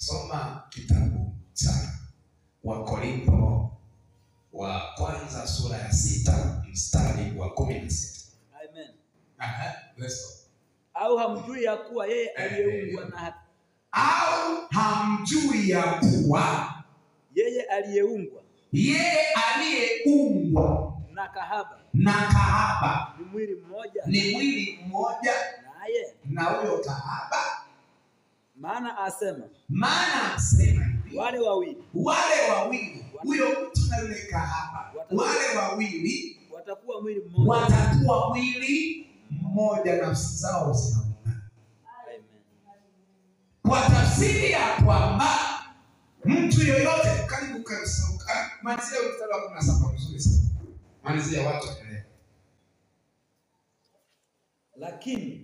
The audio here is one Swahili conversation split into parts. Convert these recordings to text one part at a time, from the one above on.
Soma kitabu cha Wakorintho wa kwanza sura ya 6 mstari wa 16. Amen. Let's go. Au hamjui ya kuwa yeye aliyeungwa na Au hamjui ya kuwa yeye aliyeungwa na na kahaba ni mwili mmoja ni mwili mmoja naye, na huyo kahaba? maana asema hivi, wale wawili huyo mtu na yule kahaba, wale wawili watakuwa mwili mmoja. watakuwa mwili mmoja, nafsi zao zinaungana. Amen. Kwa tafsiri ya kwamba mtu yoyote, karibu malizia mstari wa 17 mzuri sana. Malizia watu waelewe. Lakini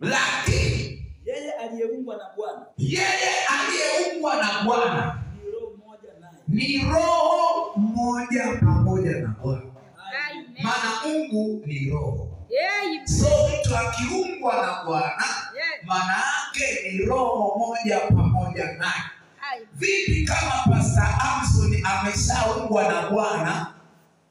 yeye aliyeungwa na Bwana ni roho mmoja naye. Ni roho mmoja pamoja na Bwana. Maana Mungu ni roho. So mtu akiungwa na Bwana, maana yake ni roho moja pamoja naye. Vipi kama Pastor Amson ameshaungwa na Bwana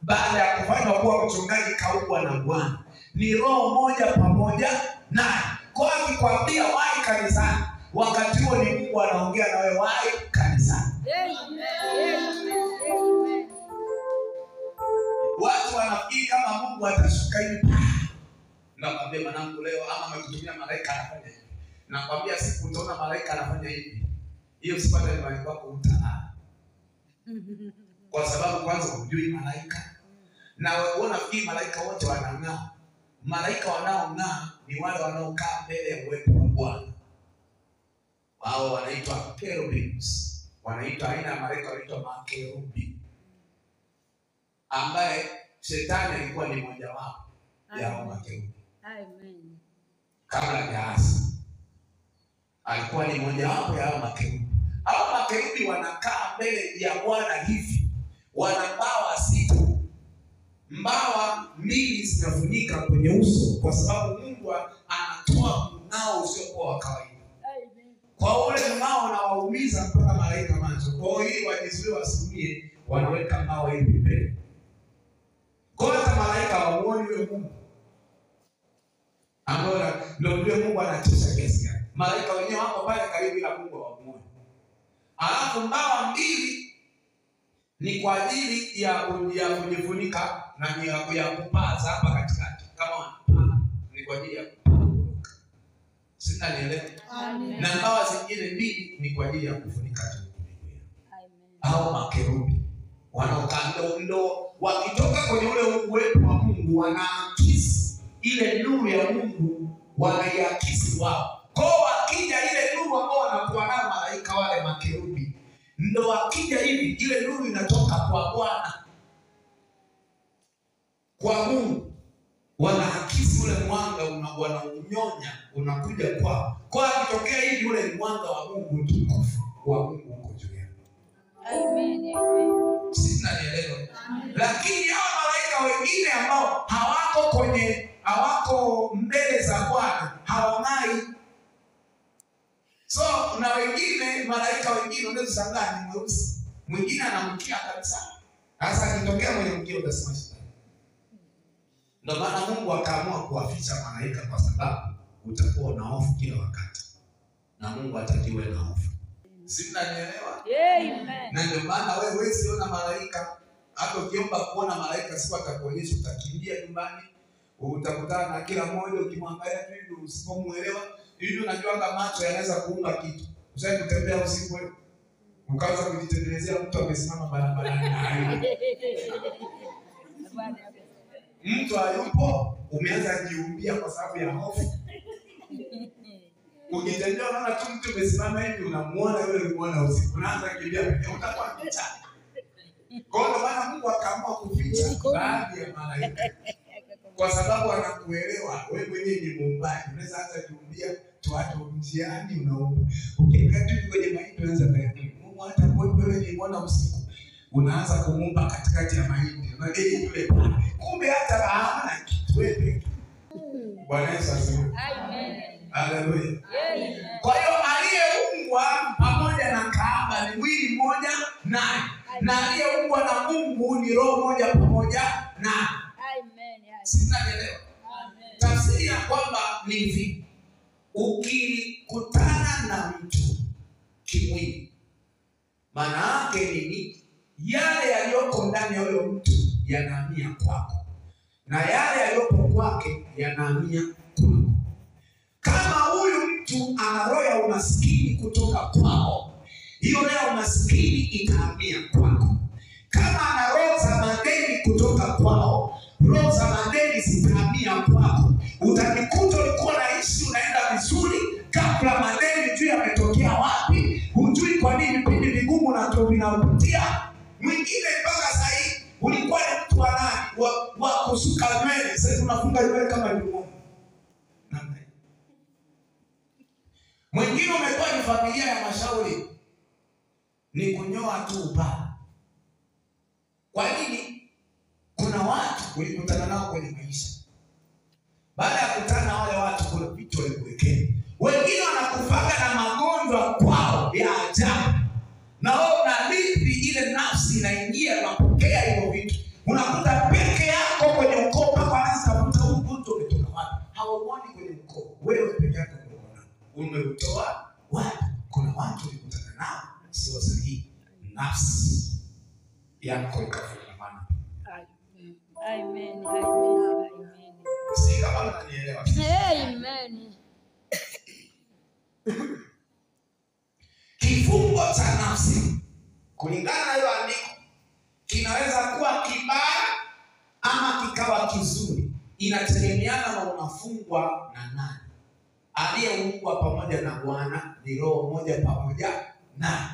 baada ya kufanywa kuwa mchungaji, kaungwa na Bwana? Ni roho moja pamoja naye. Kwa akikwambia wahi kanisani, wakati huo ni Mungu anaongea na wewe, wahi kanisani. Watu wanafikiri kama Mungu atashuka hivi. Nakwambia mwanangu, leo ama amekutumia malaika anafanya hivi. Nakwambia siku utaona malaika anafanya hivi, hiyo sipata imani kwako, utalala. Kwa sababu kwanza hujui malaika. Na wewe unafikiri malaika wote wanang'aa. Malaika wanaong'aa ni wale wanaokaa mbele ya uwepo wa Bwana. Wao wanaitwa cherubims. Wanaitwa aina ya malaika wanaitwa makerubi, ambaye shetani alikuwa ni mmoja wao ya hao makerubi. Amen. Kabla hajaasi alikuwa ni mmoja wapo ya hao makerubi. Hao makerubi wanakaa mbele ya Bwana hivi, wana mbawa 6. Mbawa 2 zinafunika kwenye uso, kwa sababu Mungu anatoa mng'ao usiokuwa wa kawaida. Kwa ule mng'ao unawaumiza mpaka malaika macho. Kwa hiyo ili wajizuie wasiumie, wanaweka mbawa hivi mbele. Kwa hata malaika wamuone yule Mungu, ambao ndio yule Mungu anatisha kiasi gani. Malaika wenyewe wako pale karibu na Mungu wamuone. Alafu mbawa 2 ni kwa ajili ya kujifunika na ni ya kupaza hapa katikati. Kama wanapaa ni kwa ajili ya kupaza. Sina nielewa. Na mbawa zingine 2 ni kwa ajili ya kufunika tu. Hao makerubi wanaokaa ndo wakitoka kwenye ule uwepo wa Mungu wanaakisi ile nuru ya Mungu, wanaiakisi wao. Kwa wakija ile nuru ambao wanakuwa nayo malaika wale makerubi, ndo wakija hivi ile nuru inatoka kwa Bwana, kwa Mungu, wanaakisi ule mwanga, wanaunyonya unakuja kwao. Kwa akitokea hivi ule mwanga wa Mungu, utukufu wa Mungu uko juu yao. Amen. Sina nielewa. Lakini hao malaika wengine ambao hawako mbele za Bwana, hawang'ai. So na wengine malaika wengine unaweza shangaa ni mweusi, mwingine anamkia kabisa. Sasa akitokea mwenye mkio utasema shida. Ndio maana Mungu akaamua kuwaficha malaika, kwa sababu utakuwa na hofu kila wakati, na Mungu atajiwe na hofu. Simnanielewa? Amen. Na ndio maana wewe huwezi ona malaika. Hata ukiomba kuona malaika, siku atakuonyesha, utakimbia nyumbani, utakutana na kila mmoja, ukimwangalia tu hivi usipomuelewa. Hivi unajua kama macho yanaweza kuumba kitu. Ushaje kutembea usiku wewe, ukaanza kujitengenezea mtu amesimama barabarani. Mtu hayupo, umeanza kujiumbia kwa sababu ya hofu. Ukitembea unaona tu mtu amesimama hivi, unamuona yule unamuona usiku, unaanza kukimbia, utakuwa picha. Kwa hiyo maana Mungu akaamua kuficha baadhi ya malaika, kwa sababu anakuelewa wewe mwenyewe ni muumbaji. Unaweza hata kujiumbia tu hata mjiani unaomba. Ukikaa tu kwenye mahindi unaanza kuambia Mungu, hata wewe ni mwana usiku, unaanza kumuumba katikati ya mahindi. Unajua yule kumbe hata haana kitu wewe. Bwana Yesu asifiwe. Amen. Haleluya. Kwa hiyo aliyeungwa pamoja na kahaba kwamba ni mwili mmoja naye, na aliyeumbwa na Mungu ni roho moja pamoja naye. Sinanielewa? Tafsiri ya kwamba ni hivi: ukikutana na mtu kimwili, maana yake nini? Yale yaliyoko ndani ya huyo mtu yanahamia kwako, na yale yaliyopo kwake yanahamia kwako. Kama huyu mtu ana roho ya umaskini kutoka kwao, hiyo roho ya umaskini itahamia kwako. Kama ana roho za madeni kutoka kwao, roho za madeni zitahamia kwako. Utajikuta ulikuwa naishi unaenda vizuri, ghafla madeni juu yametokea wapi, hujui kwa nini vipindi vigumu na ndio vinapitia. Mwingine mpaka sasa hivi ulikuwa ni mtu wa nani wa kusuka nywele, sasa unafunga nywele kama limoni. Mwingine umekuwa ni familia ya mashauri, ni kunyoa tu upaa. Kwa nini? Kuna watu ulikutana nao kwenye maisha, baada ya kukutana na wale watu kuna vitu walikuwekea. Wengine wanakufaga na magonjwa kwao ya ajabu, na wewe unalithi ile nafsi inaingia unapokea hivyo vitu. Unakuta peke yako kwenye ukoo, mpaka anatafuta huyu mtu umetoka wapi. Hauoni kwenye ukoo, wewe peke yako umeutoa wapi? Kuna watu ulikutana nao sio sahihi, nafsi yako ikafungamana. Amen. Si kama unanielewa? Amen. Kifungo cha nafsi kulingana na hiyo andiko kinaweza kuwa kibaya ama kikawa kizuri, inategemeana na unafungwa na nani. Aliyeumbwa pamoja na Bwana ni roho moja pamoja naye.